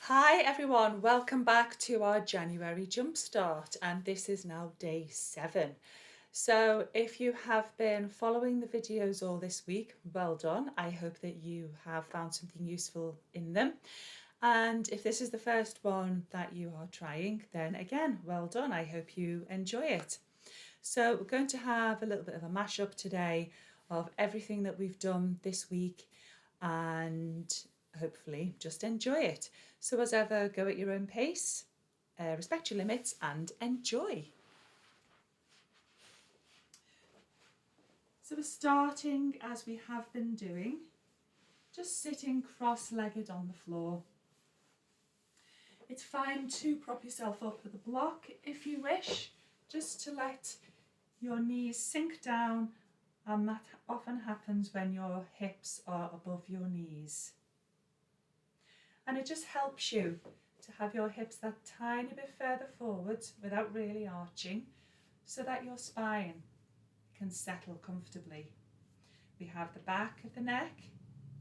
Hi everyone, welcome back to our January Jumpstart, and this is now day 7. So if you have been following the videos all this week, well done. I hope that you have found something useful in them. And if this is the first one that you are trying, then again, well done. I hope you enjoy it. So we're going to have a little bit of a mashup today of everything that we've done this week, and hopefully just enjoy it. So as ever, go at your own pace, respect your limits and enjoy. So we're starting as we have been doing, just sitting cross-legged on the floor. It's fine to prop yourself up with a block if you wish, just to let your knees sink down, and that often happens when your hips are above your knees. And it just helps you to have your hips that tiny bit further forward without really arching, so that your spine can settle comfortably. We have the back of the neck,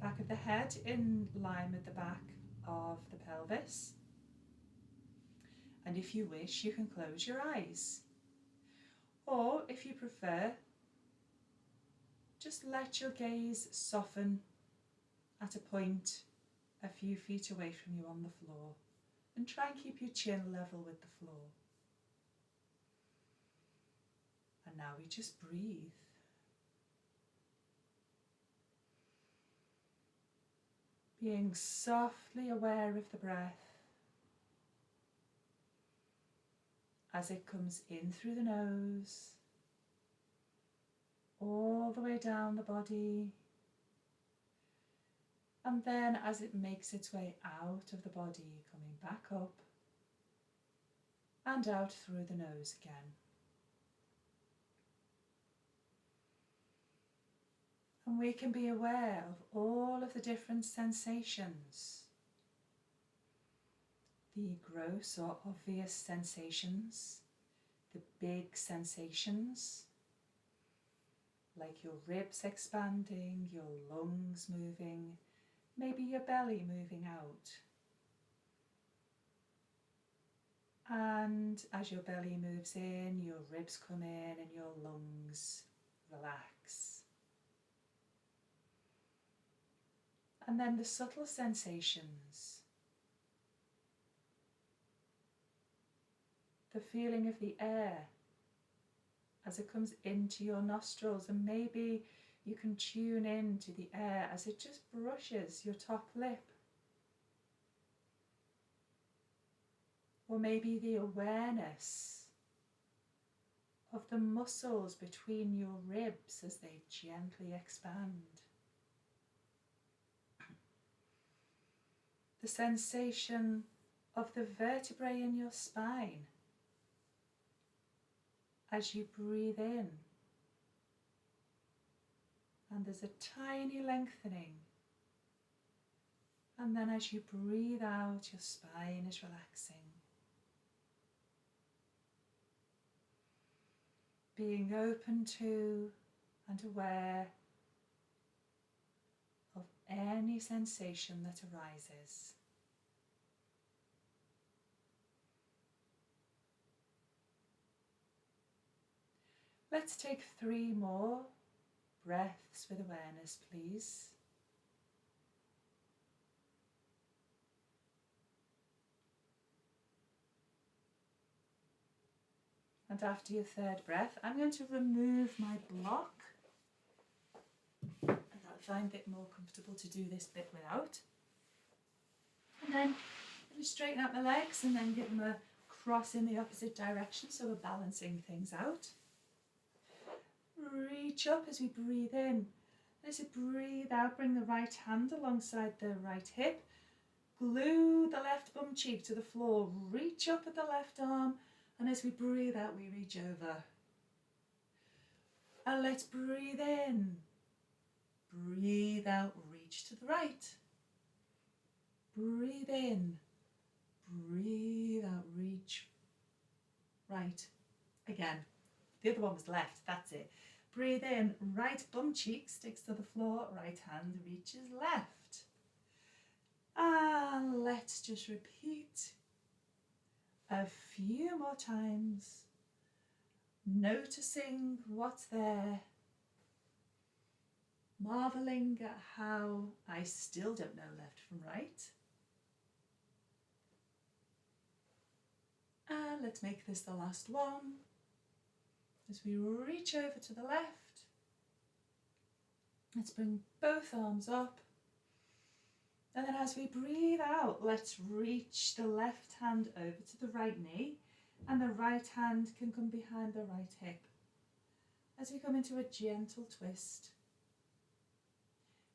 back of the head in line with the back of the pelvis. And if you wish, you can close your eyes. Or if you prefer, just let your gaze soften at a point a few feet away from you on the floor, and try and keep your chin level with the floor. And now we just breathe. Being softly aware of the breath as it comes in through the nose, all the way down the body, and then as it makes its way out of the body, coming back up and out through the nose again. And we can be aware of all of the different sensations, the gross or obvious sensations, the big sensations, like your ribs expanding, your lungs moving, maybe your belly moving out. And as your belly moves in, your ribs come in and your lungs relax. And then the subtle sensations, the feeling of the air as it comes into your nostrils, and maybe you can tune in to the air as it just brushes your top lip. Or maybe the awareness of the muscles between your ribs as they gently expand. The sensation of the vertebrae in your spine as you breathe in. And there's a tiny lengthening. And then as you breathe out, your spine is relaxing. Being open to and aware of any sensation that arises. Let's take 3 more breaths with awareness, please. And after your 3rd breath, I'm going to remove my block. And I'll find it more comfortable to do this bit without. And then I'm straighten out my legs and then give them a cross in the opposite direction, so we're balancing things out. Reach up as we breathe in. As you breathe out, bring the right hand alongside the right hip. Glue the left bum cheek to the floor. Reach up at the left arm, and as we breathe out, we reach over. And let's breathe in. Breathe out, reach to the right. Breathe in. Breathe out, reach right. Again. The other one was left, that's it. Breathe in, right bum cheek sticks to the floor, right hand reaches left. And let let's just repeat a few more times, noticing what's there, marveling at how I still don't know left from right. And let's make this the last one. As we reach over to the left, let's bring both arms up. And then as we breathe out, let's reach the left hand over to the right knee, and the right hand can come behind the right hip. As we come into a gentle twist,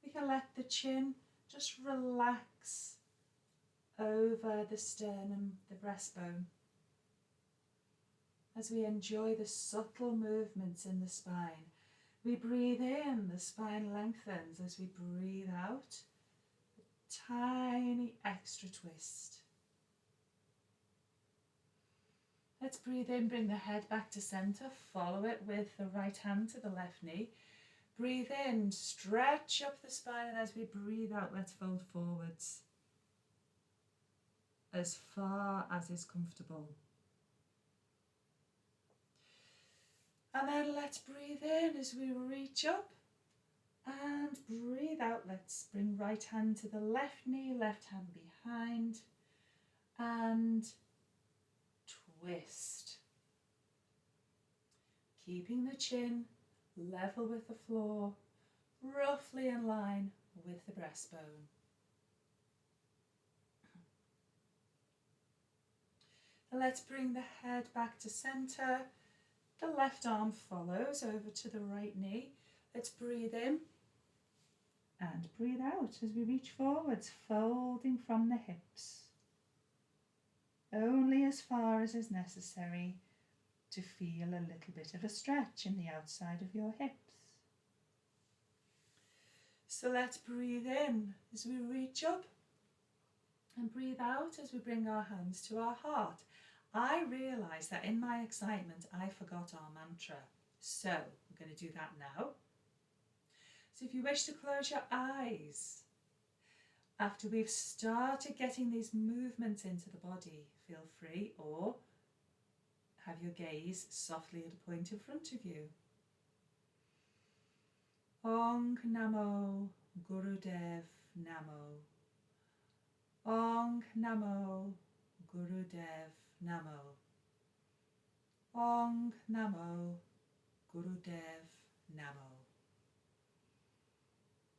we can let the chin just relax over the sternum, the breastbone, as we enjoy the subtle movements in the spine. We breathe in, the spine lengthens. As we breathe out, a tiny extra twist. Let's breathe in, bring the head back to centre, follow it with the right hand to the left knee. Breathe in, stretch up the spine, and as we breathe out, let's fold forwards as far as is comfortable. And then let's breathe in as we reach up and breathe out. Let's bring right hand to the left knee, left hand behind, and twist. Keeping the chin level with the floor, roughly in line with the breastbone. And let's bring the head back to centre. The left arm follows over to the right knee. Let's breathe in and breathe out as we reach forwards, folding from the hips. Only as far as is necessary to feel a little bit of a stretch in the outside of your hips. So let's breathe in as we reach up and breathe out as we bring our hands to our heart. I realised that in my excitement I forgot our mantra, so I'm going to do that now. So if you wish to close your eyes after we've started getting these movements into the body, feel free, or have your gaze softly at a point in front of you. Ong Namo Gurudev Namo. Ong Namo Gurudev Namo. Ong Namo Gurudev Namo.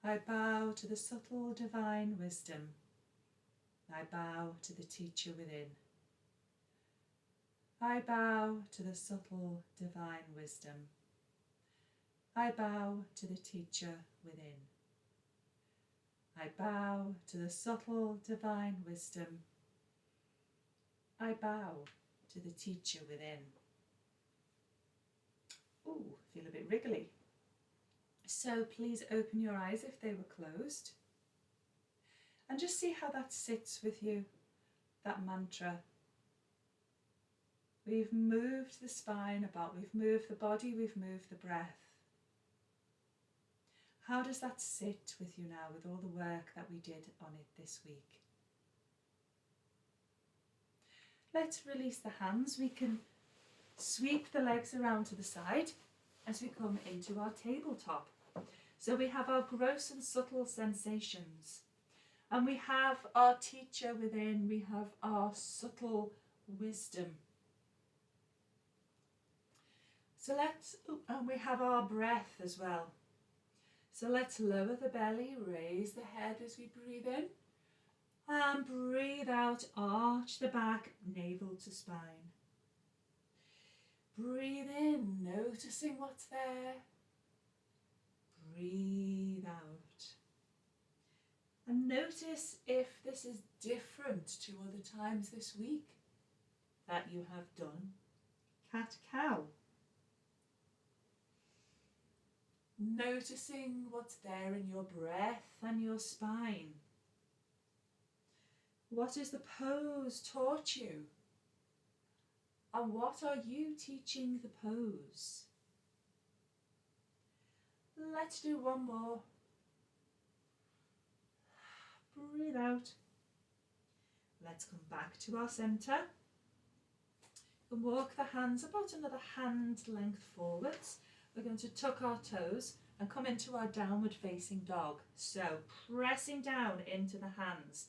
I bow to the subtle divine wisdom. I bow to the teacher within. I bow to the subtle divine wisdom. I bow to the teacher within. I bow to the subtle divine wisdom. I bow to the teacher within. Ooh, feel a bit wriggly. So please open your eyes if they were closed. And just see how that sits with you, that mantra. We've moved the spine about, we've moved the body, we've moved the breath. How does that sit with you now with all the work that we did on it this week? Let's release the hands. We can sweep the legs around to the side as we come into our tabletop. So we have our gross and subtle sensations. And we have our teacher within, we have our subtle wisdom. So and we have our breath as well. So let's lower the belly, raise the head as we breathe in. And breathe out, arch the back, navel to spine. Breathe in, noticing what's there. Breathe out. And notice if this is different to other times this week that you have done cat-cow. Noticing what's there in your breath and your spine. What has the pose taught you? And what are you teaching the pose? Let's do one more. Breathe out. Let's come back to our centre. And walk the hands about another hand length forwards. We're going to tuck our toes and come into our downward facing dog. So pressing down into the hands.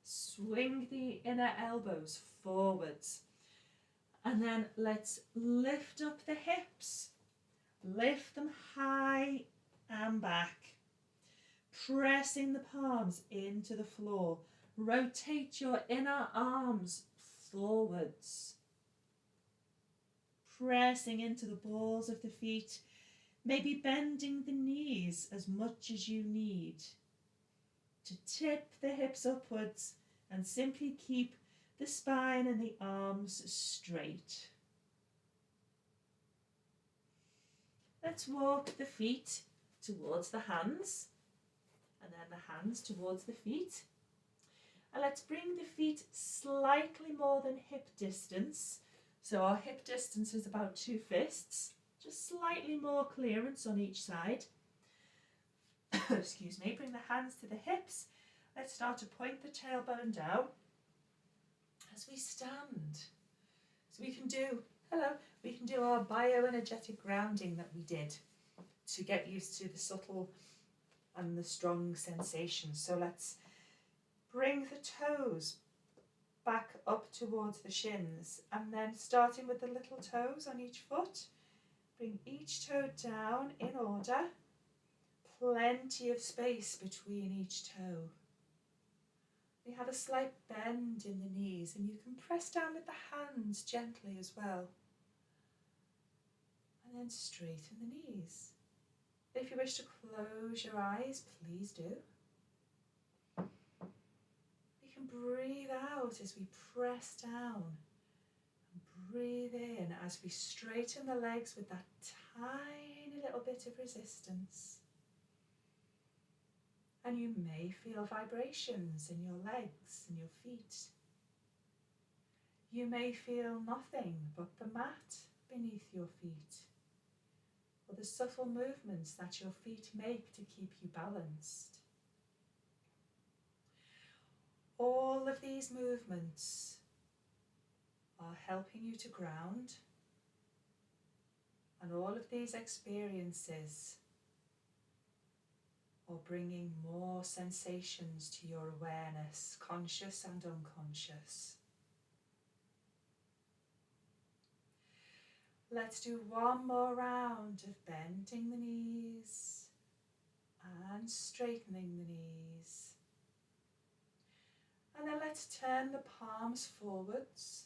Swing the inner elbows forwards. And then let's lift up the hips. Lift them high and back. Pressing the palms into the floor. Rotate your inner arms forwards. Pressing into the balls of the feet, maybe bending the knees as much as you need to tip the hips upwards and simply keep the spine and the arms straight. Let's walk the feet towards the hands and then the hands towards the feet. And let's bring the feet slightly more than hip distance. So our hip distance is about 2 fists, just slightly more clearance on each side. Excuse me, bring the hands to the hips. Let's start to point the tailbone down as we stand. So we can do our bioenergetic grounding that we did to get used to the subtle and the strong sensations. So let's bring the toes back up towards the shins, and then starting with the little toes on each foot, bring each toe down in order. Plenty of space between each toe. We have a slight bend in the knees, and you can press down with the hands gently as well. And then straighten the knees. If you wish to close your eyes, please do. Breathe out as we press down, and breathe in as we straighten the legs with that tiny little bit of resistance. And you may feel vibrations in your legs and your feet. You may feel nothing but the mat beneath your feet, or the subtle movements that your feet make to keep you balanced. All of these movements are helping you to ground, and all of these experiences are bringing more sensations to your awareness, conscious and unconscious. Let's do one more round of bending the knees and straightening the knees. And then let's turn the palms forwards,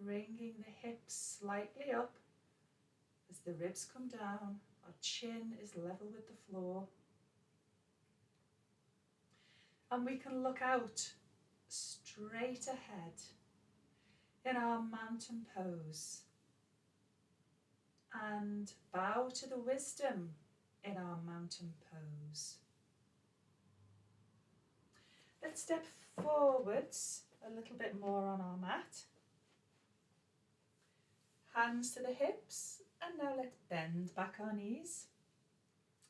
bringing the hips slightly up as the ribs come down, our chin is level with the floor. And we can look out straight ahead in our mountain pose and bow to the wisdom in our mountain pose. Let's step forwards a little bit more on our mat. Hands to the hips, and now let's bend back our knees.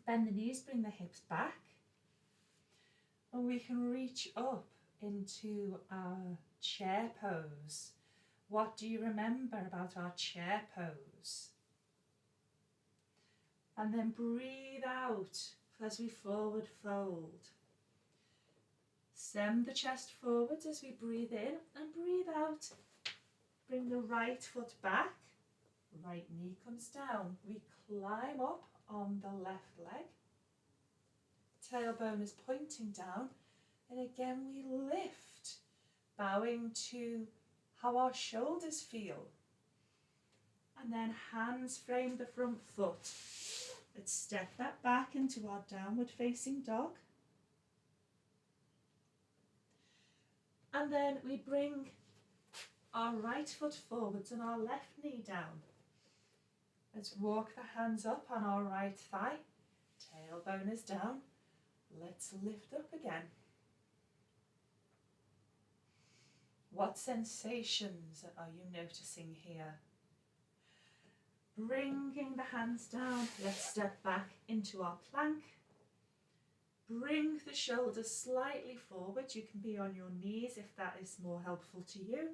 Bend the knees, bring the hips back. And we can reach up into our chair pose. What do you remember about our chair pose? And then breathe out as we forward fold. Send the chest forwards as we breathe in, and breathe out. Bring the right foot back, right knee comes down. We climb up on the left leg. Tailbone is pointing down, and again we lift, bowing to how our shoulders feel. And then hands frame the front foot. Let's step that back into our downward facing dog. And then we bring our right foot forwards and our left knee down. Let's walk the hands up on our right thigh. Tailbone is down. Let's lift up again. What sensations are you noticing here? Bringing the hands down, let's step back into our plank. Bring the shoulders slightly forward. You can be on your knees if that is more helpful to you.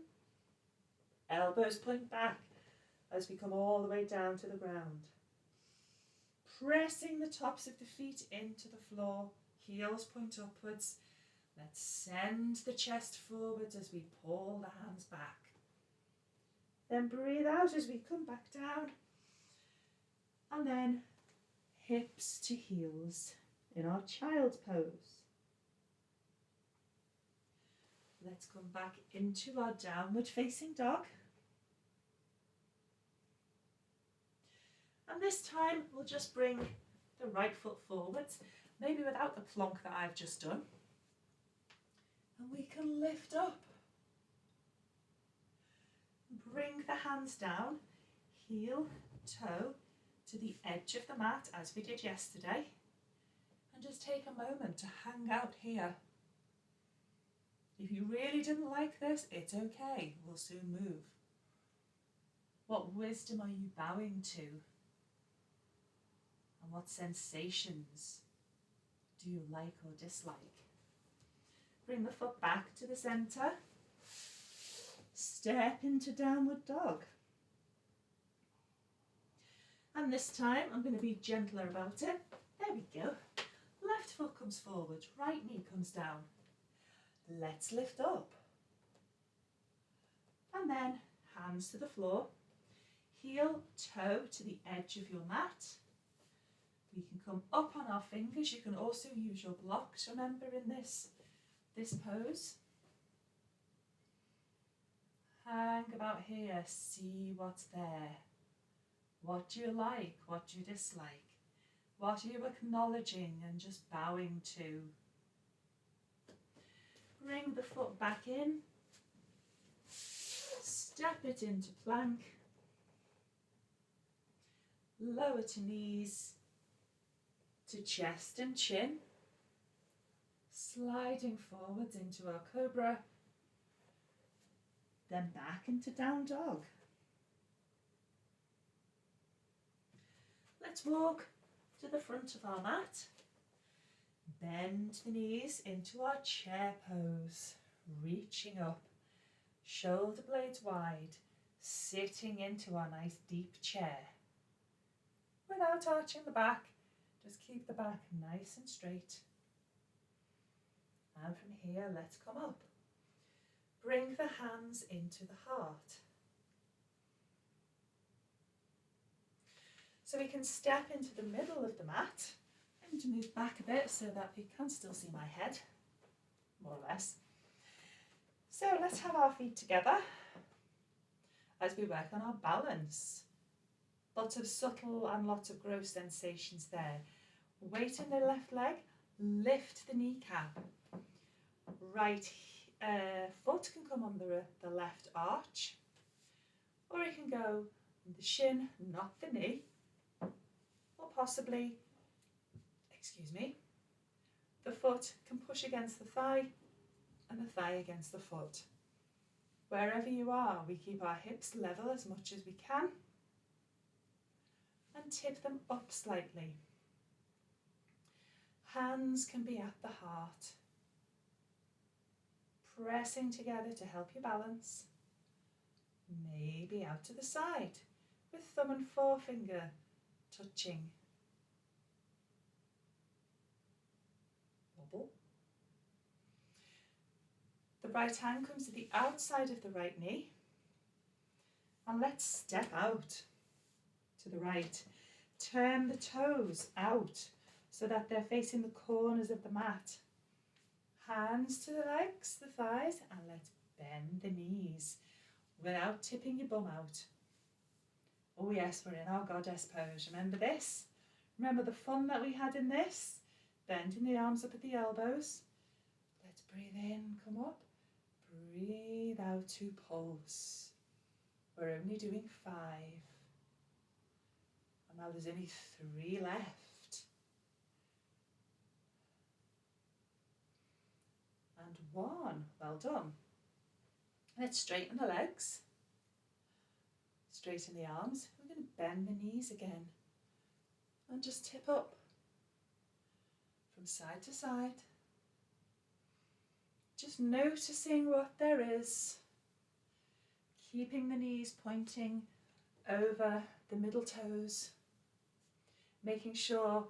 Elbows point back as we come all the way down to the ground. Pressing the tops of the feet into the floor, heels point upwards. Let's send the chest forwards as we pull the hands back. Then breathe out as we come back down. And then hips to heels in our child's pose. Let's come back into our downward facing dog. And this time we'll just bring the right foot forwards, maybe without the plonk that I've just done. And we can lift up. Bring the hands down, heel, toe to the edge of the mat as we did yesterday. And just take a moment to hang out here. If you really didn't like this, it's okay, we'll soon move. What wisdom are you bowing to? And what sensations do you like or dislike? Bring the foot back to the centre. Step into downward dog. And this time I'm going to be gentler about it. There we go. Left foot comes forward, right knee comes down. Let's lift up. And then hands to the floor. Heel, toe to the edge of your mat. We can come up on our fingers. You can also use your blocks, remember, in this pose. Hang about here, see what's there. What do you like? What do you dislike? What are you acknowledging and just bowing to? Bring the foot back in. Step it into plank. Lower to knees, to chest and chin. Sliding forwards into our cobra. Then back into down dog. Let's walk to the front of our mat. Bend the knees into our chair pose, reaching up, shoulder blades wide, sitting into our nice deep chair. Without arching the back, just keep the back nice and straight. And from here, let's come up. Bring the hands into the heart. So we can step into the middle of the mat. I'm going to move back a bit so that you can still see my head, more or less. So let's have our feet together as we work on our balance. Lots of subtle and lots of gross sensations there. Weight in the left leg, lift the kneecap. Right foot can come on the left arch, or it can go on the shin, not the knee, or possibly, the foot can push against the thigh and the thigh against the foot. Wherever you are, we keep our hips level as much as we can and tip them up slightly. Hands can be at the heart, pressing together to help you balance. Maybe out to the side with thumb and forefinger touching. Wobble. The right hand comes to the outside of the right knee. And let's step out to the right. Turn the toes out so that they're facing the corners of the mat. Hands to the legs, the thighs, and let's bend the knees without tipping your bum out. Oh yes, we're in our goddess pose. Remember this? Remember the fun that we had in this? Bending the arms up at the elbows. Let's breathe in, come up. Breathe out to pulse. We're only doing 5. And now there's only 3 left. And 1. Well done. Let's straighten the legs. Straighten the arms. We're going to bend the knees again. And just tip up. from side to side. Just noticing what there is, keeping the knees pointing over the middle toes, making sure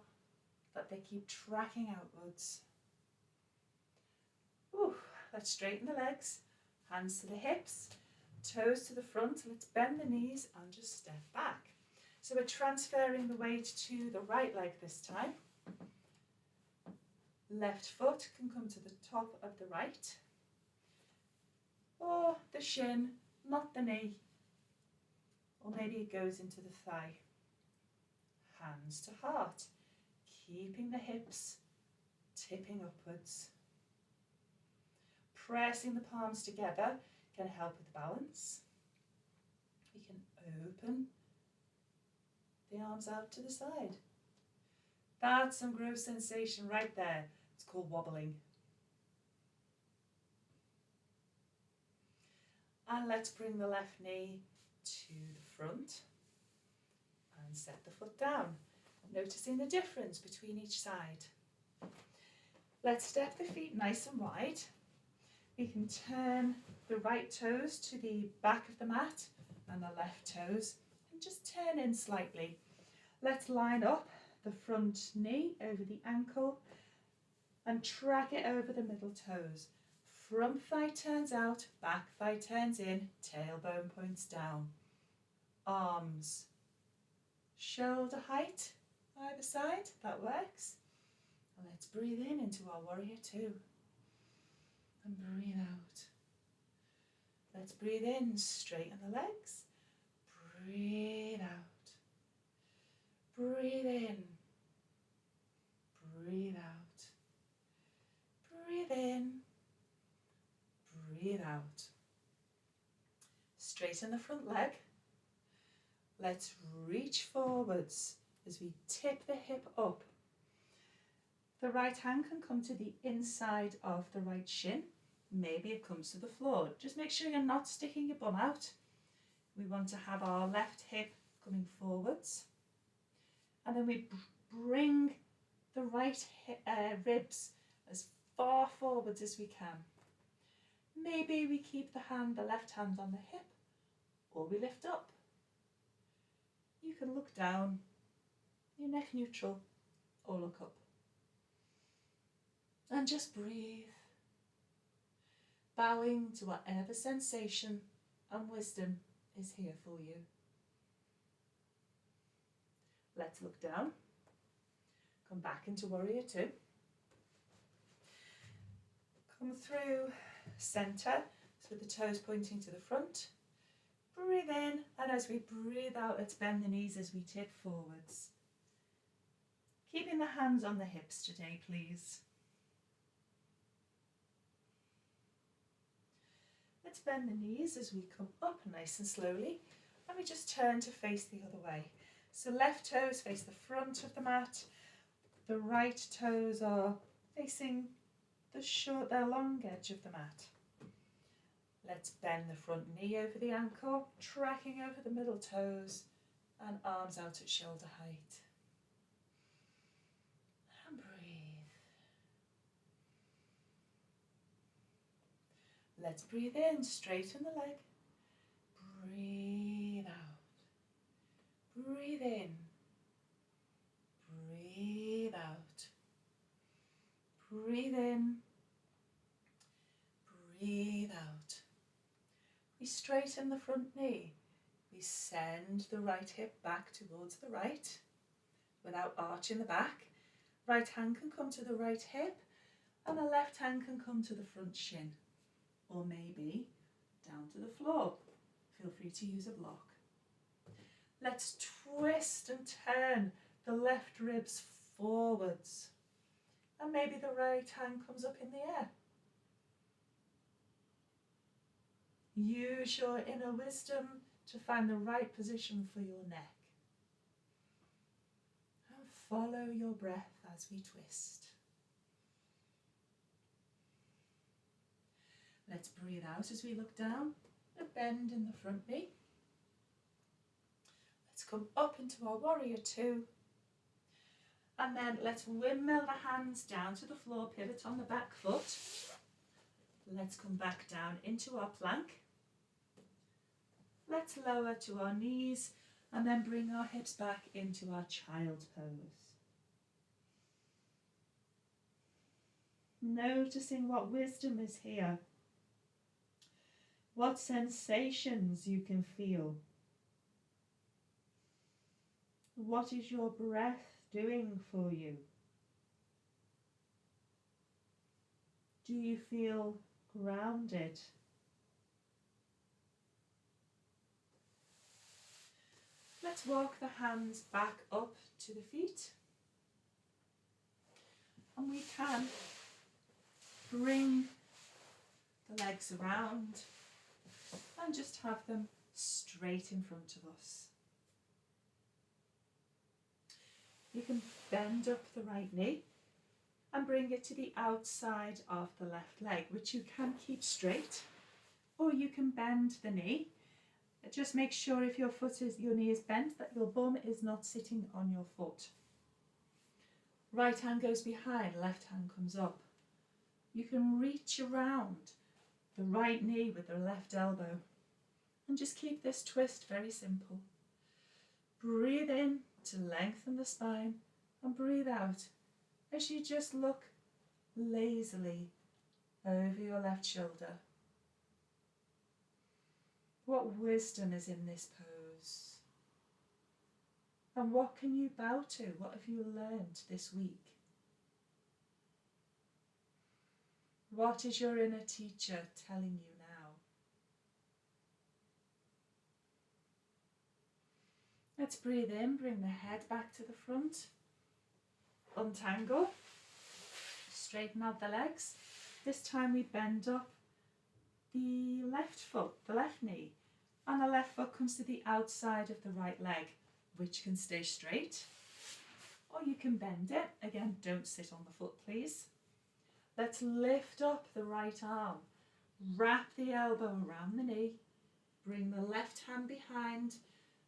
that they keep tracking outwards. Ooh, let's straighten the legs, hands to the hips, toes to the front. Let's bend the knees and just step back. So we're transferring the weight to the right leg this time. Left foot can come to the top of the right, or the shin, not the knee, or maybe it goes into the thigh. Hands to heart, keeping the hips tipping upwards. Pressing the palms together can help with balance. We can open the arms out to the side. That's some gross sensation right there. It's called wobbling. And let's bring the left knee to the front and set the foot down, noticing the difference between each side. Let's step the feet nice and wide. We can turn the right toes to the back of the mat and the left toes, and just turn in slightly. Let's line up the front knee over the ankle and track it over the middle toes. Front thigh turns out, back thigh turns in, tailbone points down. Arms shoulder height either side, that works. And let's breathe in into our warrior two and breathe out. Let's breathe in, straighten the legs, breathe out, breathe in, breathe out, breathe in, breathe out. Straighten the front leg. Let's reach forwards as we tip the hip up. The right hand can come to the inside of the right shin. Maybe it comes to the floor. Just make sure you're not sticking your bum out. We want to have our left hip coming forwards. And then we bring the right ribs as far forwards as we can. Maybe we keep the left hand on the hip, or we lift up. You can look down, your neck neutral, or look up. And just breathe, bowing to whatever sensation and wisdom is here for you. Let's look down, come back into warrior two. Come through centre, so the toes pointing to the front. Breathe in, and as we breathe out, let's bend the knees as we tip forwards. Keeping the hands on the hips today, please. Let's bend the knees as we come up nice and slowly, and we just turn to face the other way. So left toes face the front of the mat, the right toes are facing the long edge of the mat. Let's bend the front knee over the ankle, tracking over the middle toes, and arms out at shoulder height. And breathe. Let's breathe in, straighten the leg. Breathe out. Breathe in. Breathe out. Breathe in. Breathe out. We straighten the front knee. We send the right hip back towards the right without arching the back. Right hand can come to the right hip and the left hand can come to the front shin, or maybe down to the floor. Feel free to use a block. Let's twist and turn the left ribs forwards, and maybe the right hand comes up in the air. Use your inner wisdom to find the right position for your neck. And follow your breath as we twist. Let's breathe out as we look down, a bend in the front knee. Let's come up into our warrior two. And then let's windmill the hands down to the floor, pivot on the back foot. Let's come back down into our plank. Let's lower to our knees and then bring our hips back into our child pose. Noticing what wisdom is here. What sensations you can feel. What is your breath doing for you? Do you feel grounded? Let's walk the hands back up to the feet. And we can bring the legs around and just have them straight in front of us. You can bend up the right knee and bring it to the outside of the left leg, which you can keep straight, or you can bend the knee. Just make sure if your knee is bent that your bum is not sitting on your foot. Right hand goes behind, left hand comes up. You can reach around the right knee with the left elbow and just keep this twist very simple. Breathe in to lengthen the spine and breathe out as you just look lazily over your left shoulder. What wisdom is in this pose? And what can you bow to? What have you learned this week? What is your inner teacher telling you now? Let's breathe in, bring the head back to the front. Untangle. Straighten out the legs. This time we bend up the left foot, the left knee, and the left foot comes to the outside of the right leg, which can stay straight, or you can bend it. Again, don't sit on the foot, please. Let's lift up the right arm, wrap the elbow around the knee, bring the left hand behind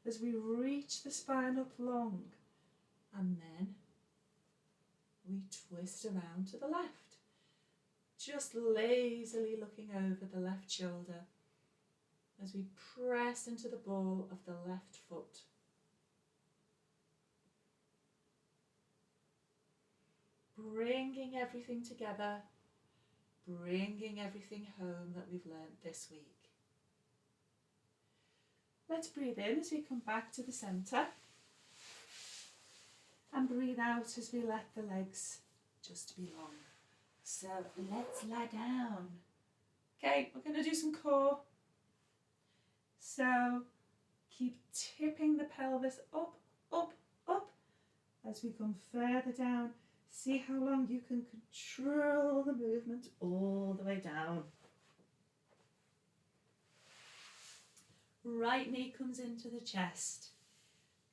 as we reach the spine up long, and then we twist around to the left. Just lazily looking over the left shoulder as we press into the ball of the left foot. Bringing everything together, bringing everything home that we've learnt this week. Let's breathe in as we come back to the centre and breathe out as we let the legs just belong. So let's lie down. Okay, we're going to do some core. So keep tipping the pelvis up, up, up as we come further down. See how long you can control the movement all the way down. Right knee comes into the chest.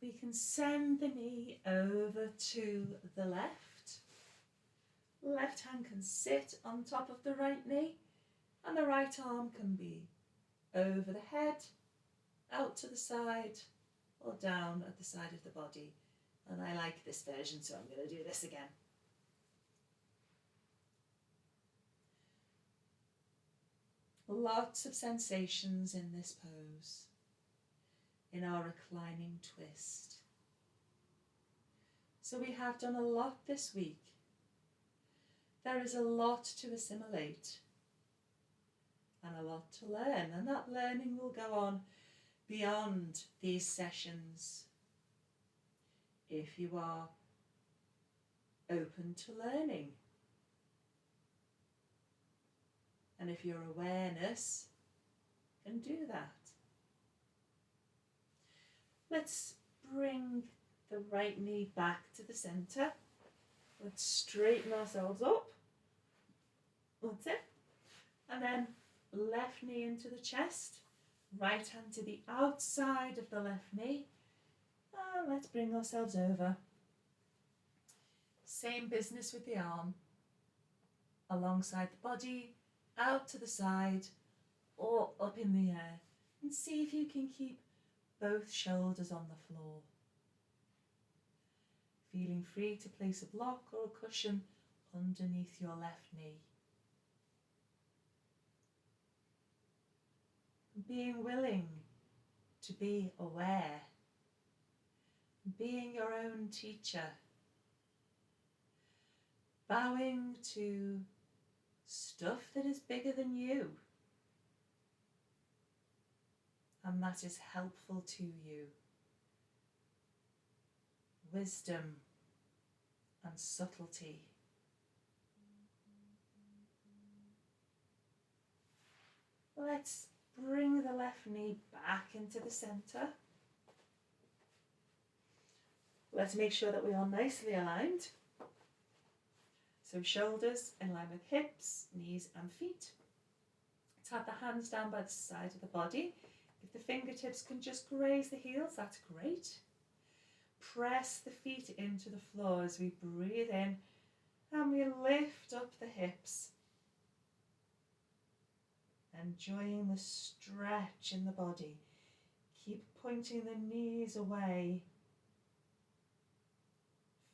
We can send the knee over to the left. Left hand can sit on top of the right knee, and the right arm can be over the head, out to the side, or down at the side of the body. And I like this version, so I'm going to do this again. Lots of sensations in this pose, in our reclining twist. So we have done a lot this week. There is a lot to assimilate and a lot to learn, and that learning will go on beyond these sessions if you are open to learning. And if your awareness can do that. Let's bring the right knee back to the centre. Let's straighten ourselves up. That's it. And then left knee into the chest. Right hand to the outside of the left knee. And let's bring ourselves over. Same business with the arm. Alongside the body, out to the side, or up in the air. And see if you can keep both shoulders on the floor. feeling free to place a block or a cushion underneath your left knee. Being willing to be aware, being your own teacher, bowing to stuff that is bigger than you and that is helpful to you. Wisdom and subtlety. Let's bring the left knee back into the centre. Let's make sure that we are nicely aligned. So shoulders in line with hips, knees and feet. Let's have the hands down by the side of the body. If the fingertips can just graze the heels, that's great. Press the feet into the floor as we breathe in and we lift up the hips. Enjoying the stretch in the body. Keep pointing the knees away.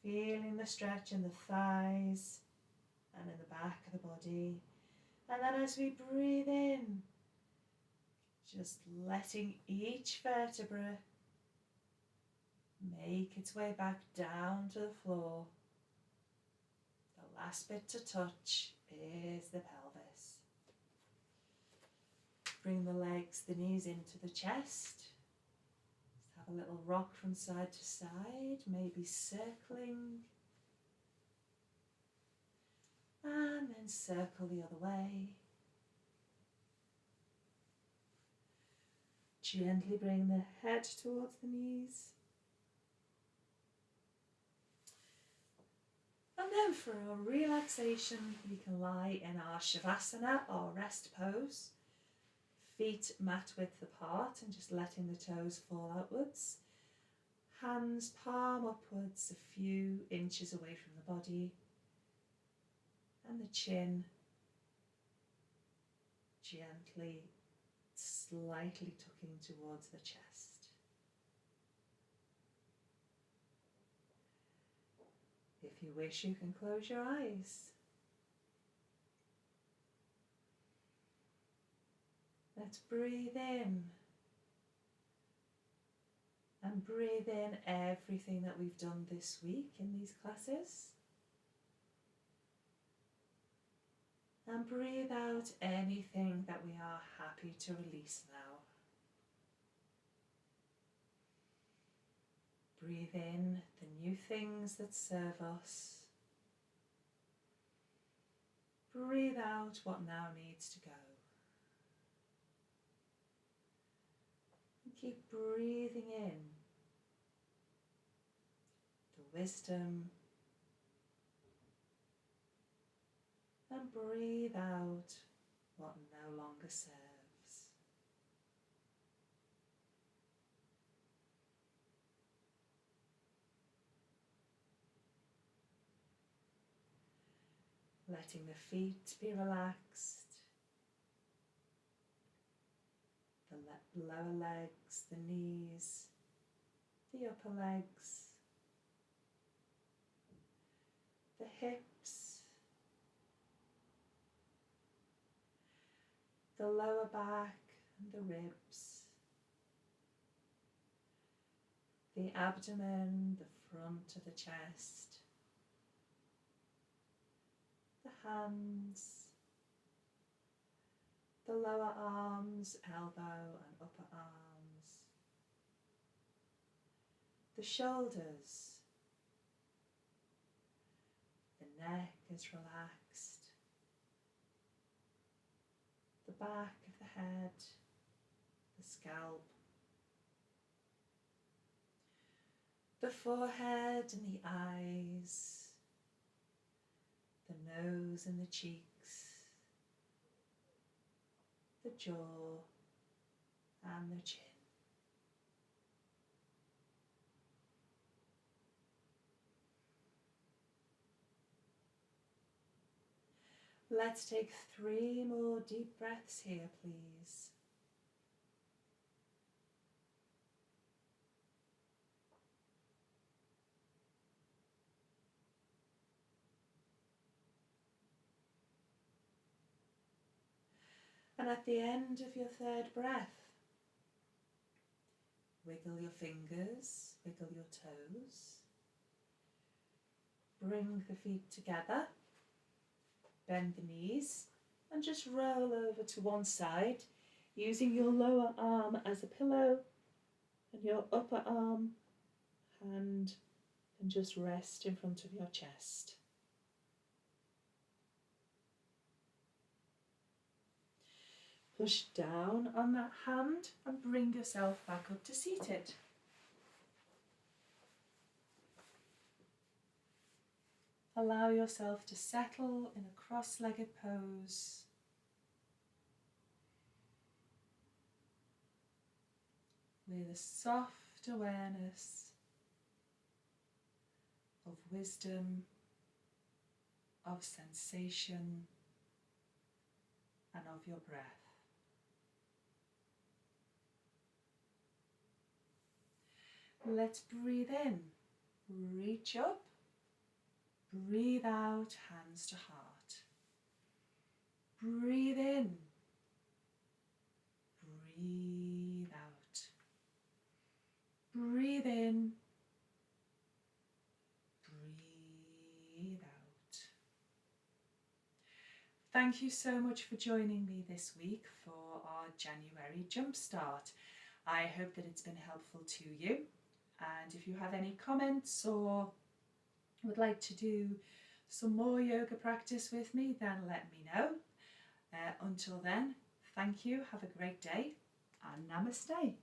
Feeling the stretch in the thighs and in the back of the body. And then as we breathe in, just letting each vertebra make its way back down to the floor. The last bit to touch is the pelvis. Bring the legs, the knees into the chest. Just have a little rock from side to side, maybe circling. And then circle the other way. Gently bring the head towards the knees. And then for our relaxation, we can lie in our Shavasana or rest pose. Feet mat width apart and just letting the toes fall outwards. Hands palm upwards a few inches away from the body. And the chin gently, slightly tucking towards the chest. If you wish, you can close your eyes. Let's breathe in and breathe in everything that we've done this week in these classes. And breathe out anything that we are happy to release now. Breathe in the new things that serve us. Breathe out what now needs to go. And keep breathing in the wisdom and breathe out what no longer serves. Letting the feet be relaxed, the lower legs, the knees, the upper legs, the hips, the lower back and the ribs, the abdomen, the front of the chest, the hands, the lower arms, elbow and upper arms, the shoulders, the neck is relaxed, the back of the head, the scalp, the forehead and the eyes, the nose and the cheeks, the jaw and the chin. Let's take 3 more deep breaths here, please. And at the end of your third breath, wiggle your fingers, wiggle your toes. Bring the feet together, bend the knees, and just roll over to one side, using your lower arm as a pillow and your upper arm, hand, can just rest in front of your chest. Push down on that hand and bring yourself back up to seated. Allow yourself to settle in a cross-legged pose. With a soft awareness of wisdom, of sensation, and of your breath. Let's breathe in, reach up, breathe out, hands to heart. Breathe in, breathe out. Breathe in, breathe out. Thank you so much for joining me this week for our January Jumpstart. I hope that it's been helpful to you. And if you have any comments or would like to do some more yoga practice with me, then let me know. Until then, thank you, have a great day, and namaste.